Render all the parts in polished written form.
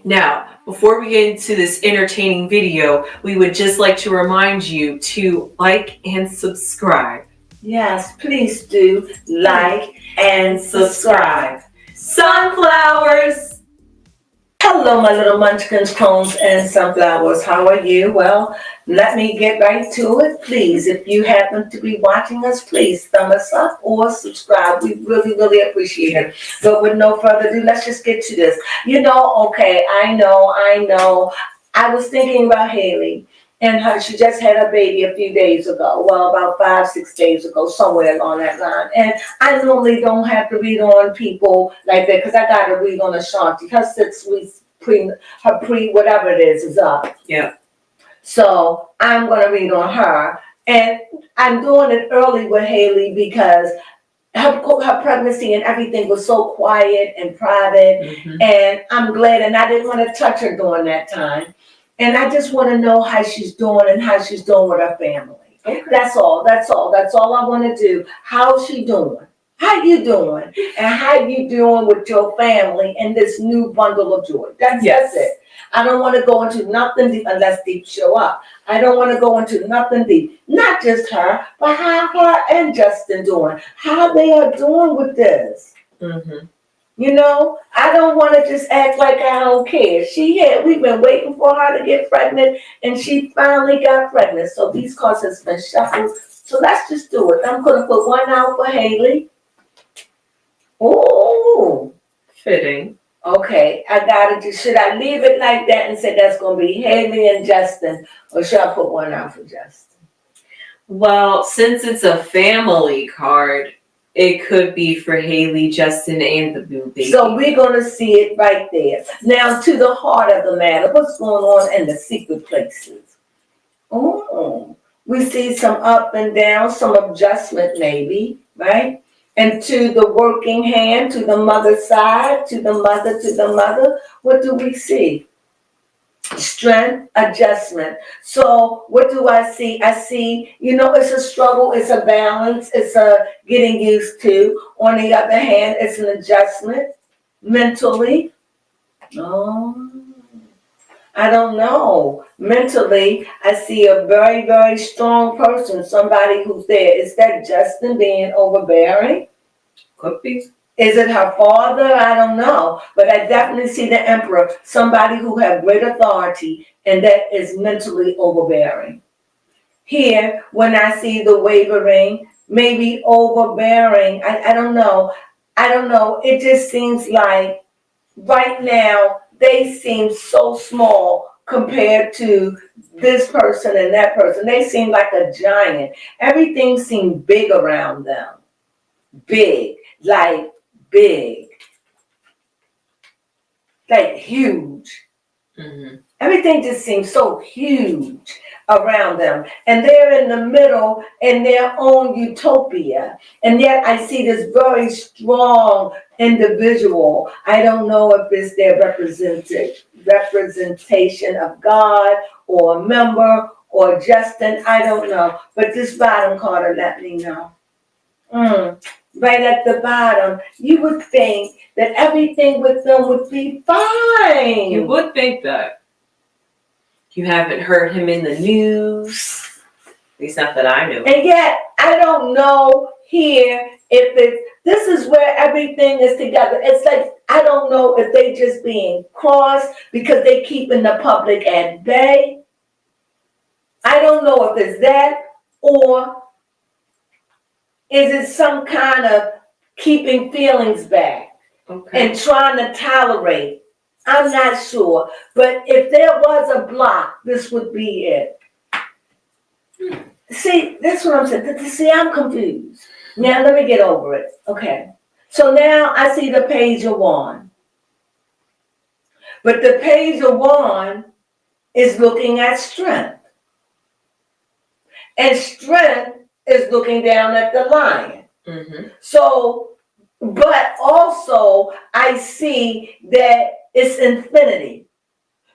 Now, before we get into this entertaining video, we would just like to remind you to like and subscribe. Yes, please do like and subscribe. Sunflowers! Hello, my little munchkins, crones, and sunflowers. How are you? Well, let me get right to it. Please, if you happen to be watching us, please thumb us up or subscribe. We really, really appreciate it. But with no further ado, let's just get to this. I know. I was thinking about Hailey. And she just had a baby a few days ago. Well, about 5-6 days ago, somewhere along that line. And I normally don't have to read on people like that because I got to read on Ashanti. Her 6 weeks whatever it is up. Yeah. So I'm going to read on her. And I'm doing it early with Hailey because her pregnancy and everything was so quiet and private. Mm-hmm. And I'm glad. And I didn't want to touch her during that time. And I just want to know how she's doing and how she's doing with her family. Okay. That's all I want to do. How's she doing? How you doing? And how you doing with your family and this new bundle of joy? That's it. I don't want to go into nothing deep unless deep show up. I don't want to go into nothing deep. Not just her, but how her and Justin doing. How they are doing with this. Mm-hmm. I don't want to just act like I don't care. We've been waiting for her to get pregnant, and she finally got pregnant. So these cards has been shuffled. So let's just do it. I'm going to put one out for Hailey. Oh. Fitting. Okay, should I leave it like that and say that's going to be Hailey and Justin, or should I put one out for Justin? Well, since it's a family card, it could be for Hailey, Justin, and the new baby. So we're going to see it right there. Now, to the heart of the matter, what's going on in the secret places? Oh, we see some up and down, some adjustment maybe, right? And to the working hand, to the mother's side, to the mother, what do we see? Strength, adjustment. So what do I see? I see, it's a struggle, it's a balance, it's a getting used to. On the other hand, it's an adjustment mentally. Oh, I don't know. Mentally, I see a very, very strong person, somebody who's there. Is that Justin being overbearing? Could be. Is it her father? I don't know. But I definitely see the emperor, somebody who has great authority and that is mentally overbearing. Here, when I see the wavering, maybe overbearing, I don't know. It just seems like right now they seem so small compared to this person and that person. They seem like a giant. Everything seems big around them. Big. Like huge. Mm-hmm. Everything just seems so huge around them. And they're in the middle in their own utopia. And yet I see this very strong individual. I don't know if it's their representation of God or a member or Justin. I don't know. But this bottom card will let me know. Right at the bottom, you would think that everything with them would be fine. You would think that. You haven't heard him in the news. At least not that I know. And yet, I don't know here if this is where everything is together. It's like, I don't know if they just being crossed because they keeping the public at bay. I don't know if it's that, or is it some kind of keeping feelings back and trying to tolerate? I'm not sure. But if there was a block, this would be it. See, that's what I'm saying. See, I'm confused. Now, let me get over it. Okay. So now I see the Page of Wands. But the Page of Wands is looking at strength. And strength is looking down at the lion. Mm-hmm. So, but also I see that it's infinity.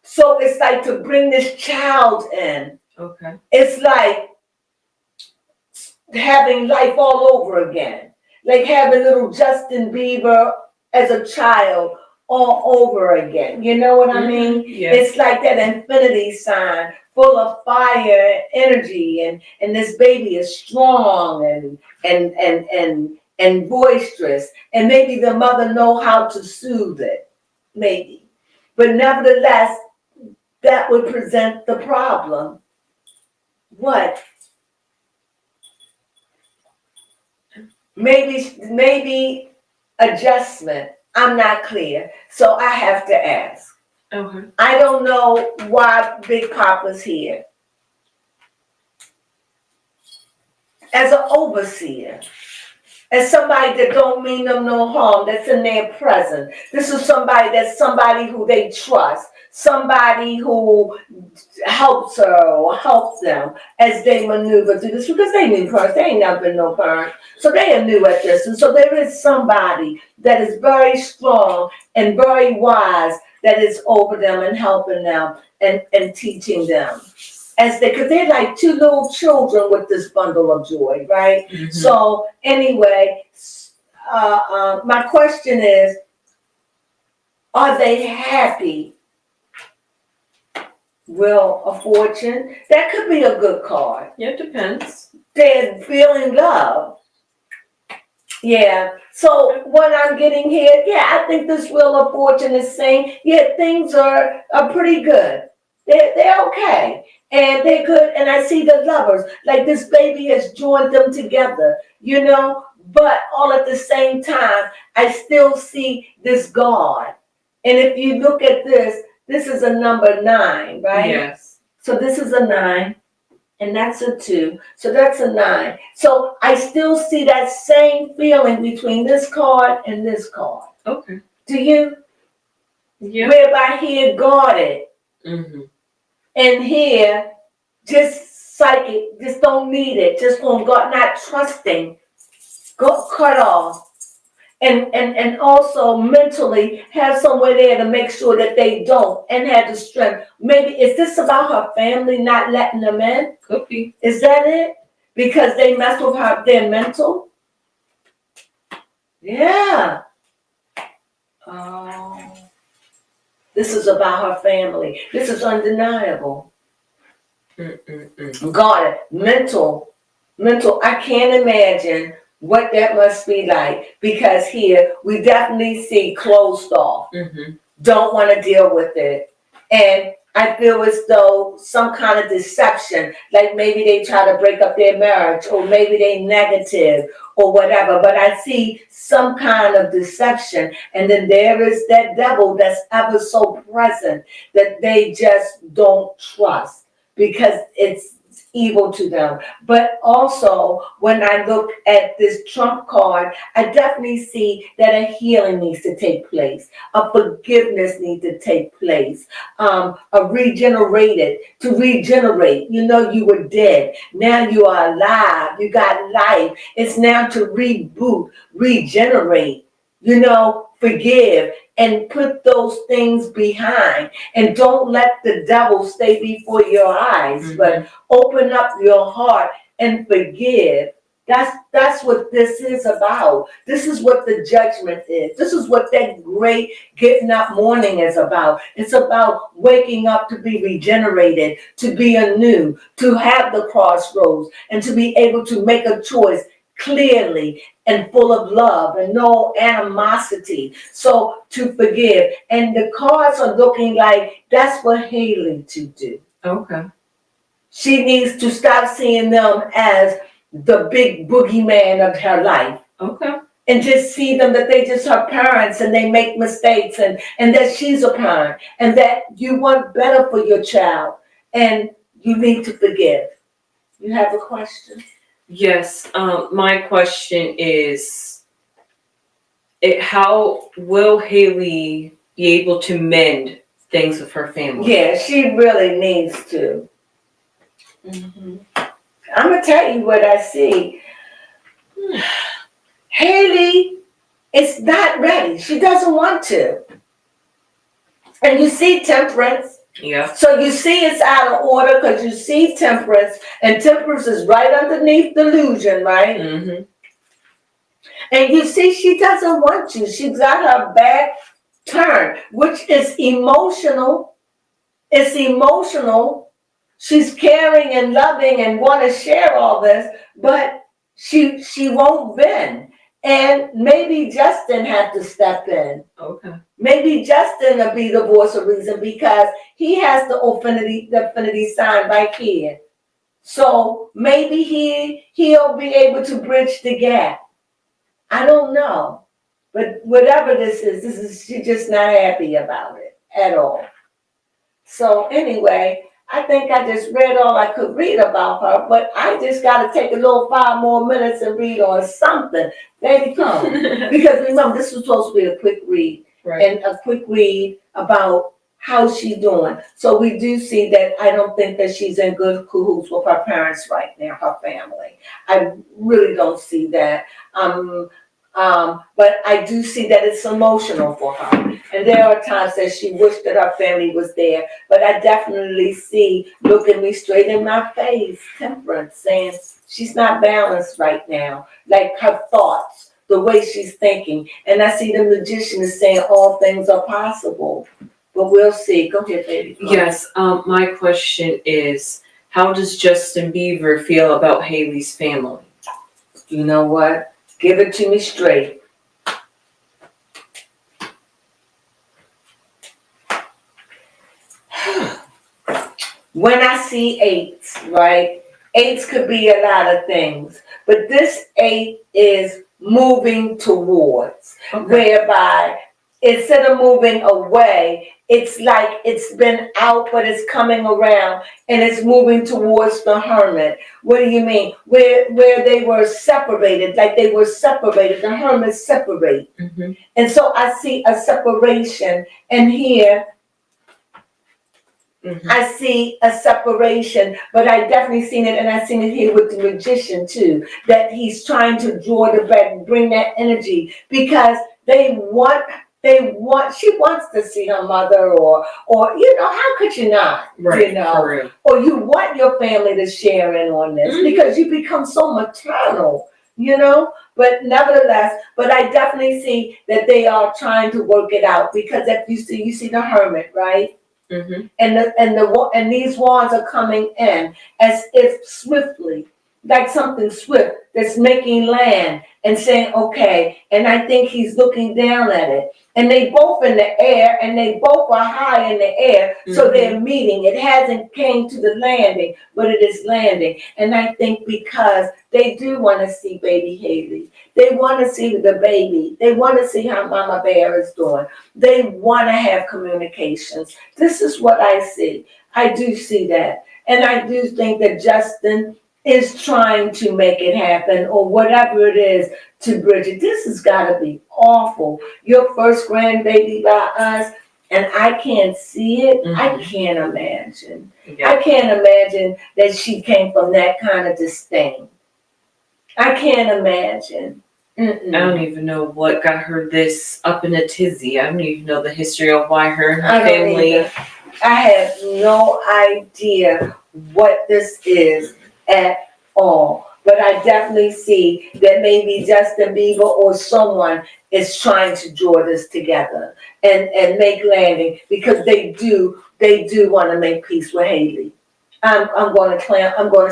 So it's like to bring this child in. Okay. It's like having life all over again. Like having little Justin Bieber as a child all over again. You know what I mean? Yeah. It's like that infinity sign full of fire and energy, and this baby is strong and boisterous, and maybe the mother know how to soothe it, maybe. But nevertheless, that would present the problem. What? Maybe adjustment. I'm not clear. So I have to ask. Okay. I don't know why Big Papa's here. As an overseer, as somebody that don't mean them no harm, that's in their presence. This is somebody who they trust, somebody who helps her or helps them as they maneuver through this, because they new parents, they ain't never been no parents, so they are new at this. And so there is somebody that is very strong and very wise that is over them and helping them and teaching them. Because they're like two little children with this bundle of joy, right? Mm-hmm. So anyway, my question is, are they happy? Will of fortune? That could be a good card. Yeah, it depends. They're feeling love. Yeah. So what I'm getting here, I think this Wheel of Fortune is saying, things are pretty good. They're okay. And they're good. And I see the lovers, like this baby has joined them together, but all at the same time, I still see this God. And if you look at this is a number 9, right? Yes. So this is a 9, and that's a 2. So that's a 9. So I still see that same feeling between this card and this card. Okay. Do you? Yeah. Whereby here guarded. Mm-hmm. And here, just psychic, just don't need it, just on God, not trusting, go cut off, and also mentally have somewhere there to make sure that they don't, and have the strength. Maybe is this about her family not letting them in? Could be. Is that it? Because they mess with their mental. Yeah. Oh. This is about her family. This is undeniable. Got it. Mental. I can't imagine what that must be like, because here we definitely see closed off. Mm-hmm. Don't want to deal with it. And I feel as though some kind of deception, like maybe they try to break up their marriage, or maybe they negative or whatever, but I see some kind of deception. And then there is that devil that's ever so present that they just don't trust, because it's evil to them. But also, when I look at this trump card, I definitely see that a healing needs to take place, a forgiveness needs to take place, to regenerate. You were dead, now you are alive, you got life. It's now to reboot, regenerate, forgive, and put those things behind, and don't let the devil stay before your eyes. Mm-hmm. But open up your heart and forgive. That's what this is about. This is what the judgment is. This is what that great getting up morning is about. It's about waking up to be regenerated, to be anew, to have the crossroads, and to be able to make a choice clearly and full of love and no animosity. So to forgive. And the cards are looking like that's for Hailey to do. Okay. She needs to stop seeing them as the big boogeyman of her life. Okay. And just see them that they just her parents, and they make mistakes, and that she's a parent, and that you want better for your child, and you need to forgive. You have a question? Yes. My question is, how will Hailey be able to mend things with her family? Yeah, she really needs to. Mm-hmm. I'm going to tell you what I see. Hailey is not ready. She doesn't want to. And you see Temperance. Yeah. So you see it's out of order, because you see Temperance, and Temperance is right underneath Delusion, right? Mm-hmm. And you see she doesn't want you. She's got her back turn, which is emotional. It's emotional. She's caring and loving and want to share all this, but she won't bend. And maybe Justin had to step in. Okay. Maybe Justin will be the voice of reason because he has the affinity sign right here. So maybe he'll be able to bridge the gap. I don't know. But whatever this is she's just not happy about it at all. So anyway, I think I just read all I could read about her, but I just got to take a little 5 more minutes and read on something. Baby, come. Because remember, this was supposed to be a quick read. Right. And a quick read about how she's doing. So we do see that I don't think that she's in good cahoots with her parents right now, her family. I really don't see that. But I do see that it's emotional for her. And there are times that she wished that her family was there. But I definitely see, looking me straight in my face, Temperance, saying she's not balanced right now. Like her thoughts, the way she's thinking. And I see the Magician is saying all things are possible. But we'll see. Go ahead, baby. Yes, my question is, how does Justin Bieber feel about Hailey's family? You know what? Give it to me straight. When I see 8s, right? 8s could be a lot of things. But this 8 is moving towards, whereby instead of moving away, it's like it's been out, but it's coming around and it's moving towards the Hermit. What do you mean? Where they were separated, like they were separated. The Hermits separate. Mm-hmm. And so I see a separation. And here, I see a separation, but I definitely seen it, and I seen it here with the Magician too, that he's trying to draw the back, bring that energy, because she wants to see her mother, or how could you not? Right, for real. Or you want your family to share in on this because you become so maternal, but nevertheless, but I definitely see that they are trying to work it out, because if you see the Hermit, right? Mm-hmm. And these wands are coming in as if swiftly, like something swift that's making land and saying, okay. And I think he's looking down at it. And they both in the air, and they both are high in the air. So they're meeting. It hasn't came to the landing, but it is landing. And I think because they do want to see baby Hailey. They want to see the baby. They want to see how Mama Bear is doing. They want to have communications. This is what I see. I do see that. And I do think that Justin is trying to make it happen, or whatever it is, to bridge it. This has got to be awful. Your first grandbaby by us, and I can't see it. I can't imagine. Yeah. I can't imagine that she came from that kind of disdain. I can't imagine. I don't even know what got her this up in a tizzy. I don't even know the history of why her and her family. I have no idea what this is at all. But I definitely see that maybe Justin Bieber or someone is trying to draw this together and make landing, because they do want to make peace with Hailey. I'm going to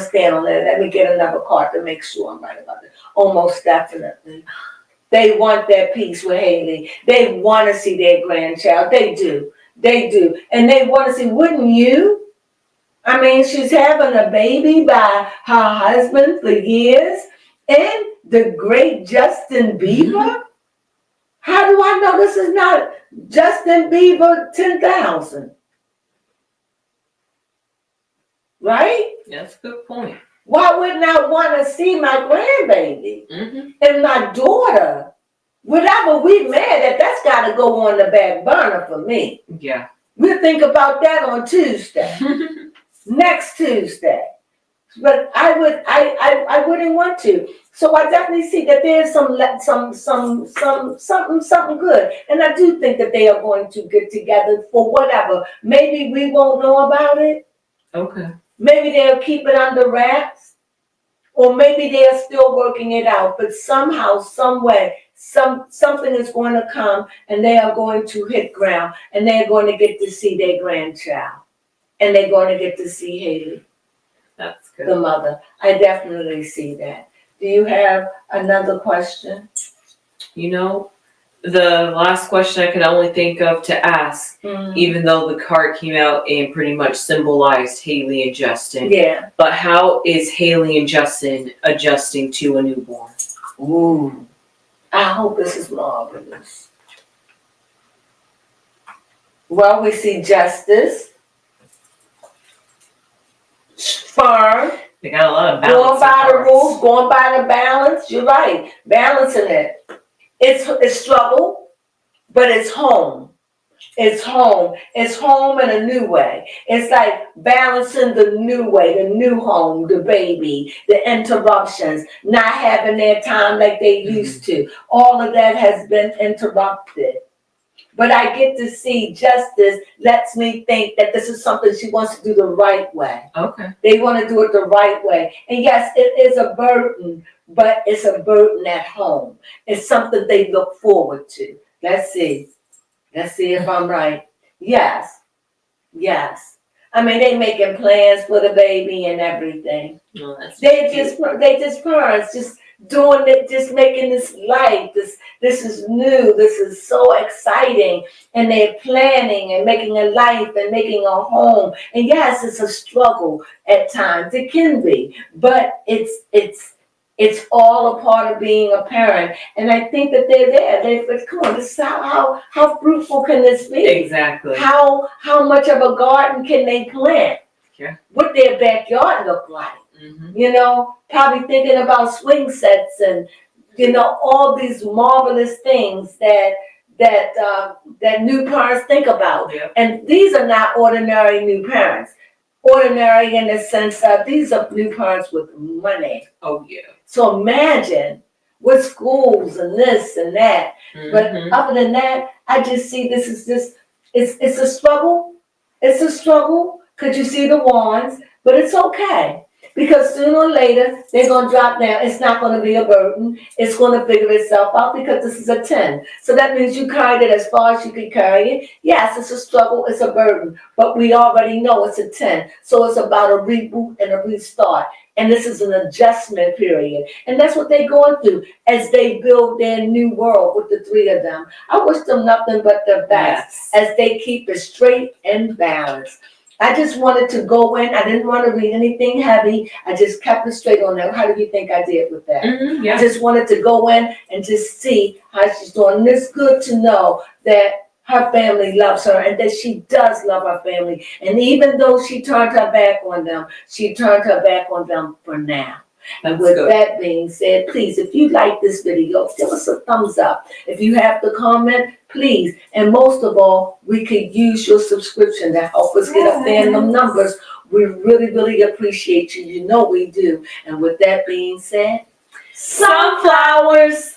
stand on that. Let me get another card to make sure I'm right about it. Almost definitely. They want that peace with Hailey. They want to see their grandchild. They do. And they want to see, wouldn't you? I mean, she's having a baby by her husband for years, and the great Justin Bieber. How do I know this is not Justin Bieber 10,000? Right? That's a good point. Why wouldn't I want to see my grandbaby and my daughter? Whatever we mad at, that's got to go on the back burner for me. Yeah. We'll think about that on Tuesday. Next Tuesday. But I wouldn't want to. So I definitely see that there's something good. And I do think that they are going to get together for whatever. Maybe we won't know about it. Okay. Maybe they'll keep it under wraps. Or maybe they are still working it out, but somehow, some way, something is going to come and they are going to hit ground and they're going to get to see their grandchild. And they're going to get to see Hailey, That's good. the mother. I definitely see that. Do you have another question? You know, the last question I could only think of to ask, even though the card came out and pretty much symbolized Hailey and Justin. Yeah. But how is Hailey and Justin adjusting to a newborn? Ooh. I hope this is marvelous. Well, we see justice, firm, They got a lot of balance. going by the rules, going by the balance. You're right, balancing it. It's struggle, but it's home. It's home. It's home in a new way. It's like balancing the new way, the new home, the baby, the interruptions, not having their time like they used to. All of that has been interrupted. But I get to see justice lets me think that this is something she wants to do the right way. Okay. They want to do it the right way. And yes, it is a burden, but it's a burden at home. It's something they look forward to. Let's see. Let's see if I'm right. Yes. Yes. I mean, they making plans for the baby and everything. No, that's They just parents just doing it, just making this life. This is new. This is so exciting. And they're planning and making a life and making a home. And yes, it's a struggle at times. It can be, but it's all a part of being a parent. And I think that they're there. Come on, this is how fruitful can this be? exactly. How much of a garden can they plant? Yeah. What their backyard look like? Mm-hmm. You know, probably thinking about swing sets and, you know, all these marvelous things that new parents think about. Yeah. And these are not ordinary new parents. Ordinary in the sense of these are new parents with money. Oh yeah. So imagine with schools and this and that. Mm-hmm. But other than that, I just see this is just, it's a struggle. It's a struggle. Could you see the wands? But it's okay. Because sooner or later, they're going to drop down. It's not going to be a burden. It's going to figure itself out because this is a 10. So that means you carried it as far as you can carry it. Yes, it's a struggle. It's a burden. But we already know it's a 10. So it's about a reboot and a restart. And this is an adjustment period. And that's what they're going through as they build their new world with the three of them. I wish them nothing but the best as they keep it straight and balanced. I just wanted to go in. I didn't want to read anything heavy. I just kept it straight on there. How do you think I did with that? Mm-hmm, yeah. I just wanted to go in and just see how she's doing. And it's good to know that her family loves her and that she does love her family. And even though she turned her back on them, she turned her back on them for now. And with that being said, please, if you like this video, give us a thumbs up. If you have to comment, please. And most of all, we could use your subscription to help us get up there in them numbers. We really, really appreciate you. You know we do. And with that being said, sunflowers.